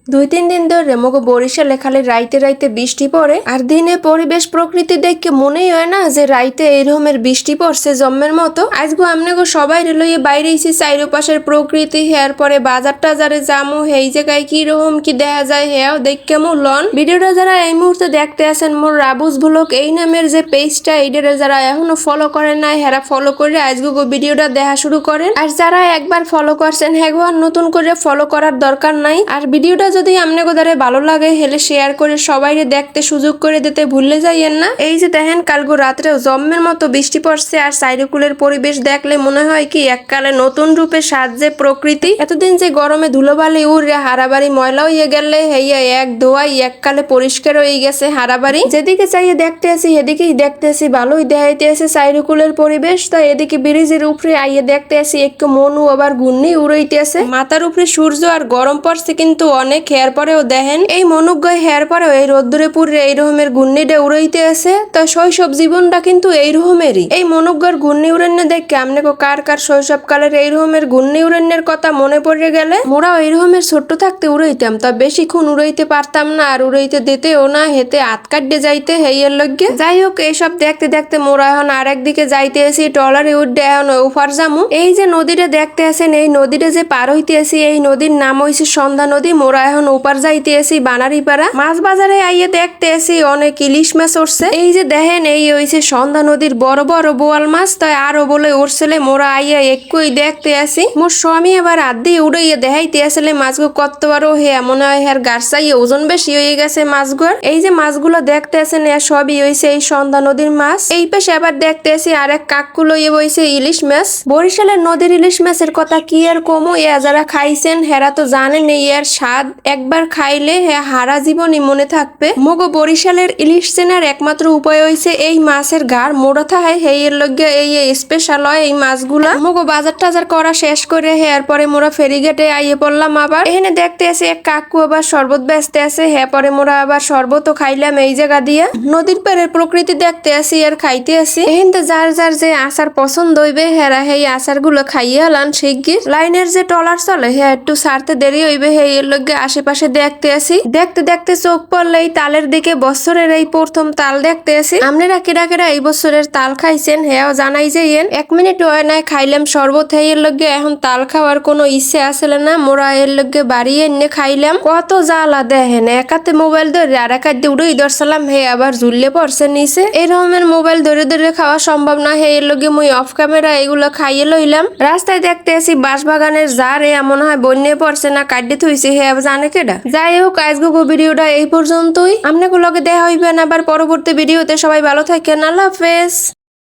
2-3 দিন ধরে মগো বরিশালে খালি রাইতে রাইতে বৃষ্টি পড়ে আর দিনে পরিবেশ প্রকৃতি দেখে মনেই হয় না যে রাইতে এইরকমের বৃষ্টি পড়ছে জম্মের মতো। আজগো আমনেগো সবাই লইয়ে বাইরে এসে চাইরোপাশের প্রকৃতি হেয়ার পরে বাজার টাজারে যামো এই জায়গায় কি রকম কি দেখা যায় হেয়াও দেখে মো লন। ভিডিওটা যারা এই মুহূর্তে দেখতে আছেন মোর রাবুস ভ্লগ এই নামের যে পেজটা এইটারে যারা এখনো ফলো করেন নাই হেরা ফলো করে আজগো ভিডিওটা দেখা শুরু করেন। আর যারা একবার ফলো করছেন হেগো আর নতুন করে ফলো করার দরকার নাই। আর ভিডিওটা যদি আপনাকে দ্বারা ভালো লাগে হেলে শেয়ার করে সবাইরে দেখতে সুযোগ করে দিতে ভুলে যাইয়েন না। এই যে দেখেন কালগো রাত্রেও জম্মের মতো বৃষ্টি পড়ছে আর সাইরকুলের পরিবেশ দেখলে মনে হয় কি এককালে নতুন রূপে সাজছে প্রকৃতি। এতদিন যে গরমে ধুলোবালি উড়ে হারাবাড়ি ময়লা হয়ে গেলে হেইয়া এক ধোয়াই এককালে পরিষ্কার হয়ে গেছে হারাবাড়ি। যেদিকে চাইয়ে দেখতে আসি সেদিকেই দেখতে আসি ভালোই দেখাইতে আছে সাইরকুলের পরিবেশ। তো এদিকে ব্রিজের উপরে আইয়ে দেখতে আসি একটু মনু আবার ঘূর্ণি উড়াইতে আছে। মাথার উপরে সূর্য আর গরম পড়ছে কিন্তু অনেক হেয়ার পরেও দেখেন এই মনুগ্গয় হেয়ার পরেও এই রোদ্দুরে পুরে এই রকমের ঘূর্ণিটা উড়াইতে আছে। তো শৈশব জীবনটা কিন্তু এই রকমেরই। এই মনুগ্গর ঘূর্ণি উড়ান্য দেখে আমনেকো কার কার শৈশব কালের এই রকমের ঘূর্ণি উড়ান্যের কথা মনে পড়ে গেলে মোরাও এই রকমের ছোট্ট থাকতে উড়াইতাম। তা বেশিক্ষণ উড়াইতে পারতাম না আর উড়াইতে দিতেও না, হেতে হাত কাটতে যাইতে হেইয়ের লগে। যাই হোক এইসব দেখতে দেখতে মোরা এখন আর একদিকে যাইতে আসি ট্রলারে উঠে এখন ওফার জামু। এই যে নদীটা দেখতে আছেন এই নদীটা যে পার হইতে আসি এই নদীর নাম হইছে সন্ধ্যা নদী। মোরা এখন ওপার যাইতে আসি বানারিপাড়া। মাছ বাজারে আইয়ে দেখতে আসি অনেক ইলিশ মাছ উঠছে। এই যে দেখেন এই হইছে সন্ধ্যা নদীর বড় বড় বোয়াল মাছ। তাই আরো বলে উঠছিলে মোরা আইয়া একই দেখতে আসি। মোর স্বামী এবার আদি উড়াইয়া দেখাইতে আসলে মাছগো কত বড় হে মনে হয় হের গাছাইয়ে ওজন বেশি হয়ে গেছে মাছগুলোর। এই যে মাছগুলো দেখতে আছেন এর সবই হইছে এই সন্ধ্যা নদীর মাছ। এই পাশে আবার দেখতে আসি আরেক কাকু লইয়ে বইছে ইলিশ মাছ। বরিশালের নদীর ইলিশ মাছের কথা কি আর কমু, এ যারা খাইছেন হেরা তো জানেন এই এর স্বাদ একবার খাইলে হারা জীবনই মনে থাকবে। মগো বরিশালের ইলিশ চেনার একমাত্র উপায় হইছে এই মাছের ঘাড় মোড়া থাকায় হেয়ের লগে এই স্পেশাল হয় এই মাছগুলা। মগো বাজার টাজার করা শেষ করে হেয়ার পরে মোরা ফেরিঘাটে আইয়ে পড়লাম। আবার এখানে দেখতে আছে এক কাকু আবার শরবত বেচতে আছে। হ্যাঁ পরে মোরা আবার শরবতও খাইলাম এই জায়গা দিয়া। নদীর পাড়ের প্রকৃতি দেখতে আসি আর খাইতে আসি। এখানে যার যার যে আচার পছন্দ হইবে হেরা এই আচার গুলো খাইয়ে হলান শিগগির। লাইনের যে ট্রলার চলে হ্যাঁ একটু সারতে দেরি হইবে হেয়ের লগে আশেপাশে দেখতে আসি। দেখতে দেখতে চোখ পড়লে এই তালের দিকে বছরের এই প্রথম তাল দেখতে আসি। আপনারা কেডা কেডা এই বছরের তাল খাইছেন হ্যাঁ জানাই যাইয়েন। 1 মিনিট হয় নাই খাইলাম শরবত হেয়ের লগে এখন তাল খাওয়ার কোনো ইচ্ছে আসলে না। মোরা এর লগে বাড়িয়ে এনে খাইলাম। কত জ্বালা দেখেন একাতে মোবাইল ধরে আর এক হাতে উড়েই ধরছিলাম হে আবার ঝুললে পড়ছে নিচে। এই রকমের মোবাইল ধরে ধরে খাওয়া সম্ভব না। হে এর লগে মুই অফ ক্যামেরা এগুলো খাইয়ে লইলাম। রাস্তায় দেখতে আসি বাঁশবাগানের জার এ মনে হয় বন্যে পড়ছে না কাটতে থইছে হে জানে কেডা। যাই হোক আজকে ভিডিওটা এই পর্যন্তই। আপনাকে লগে দেখা হইবেন আবার পরবর্তী ভিডিওতে। সবাই ভালো থাকেন, আল্লাহ হাফেজ।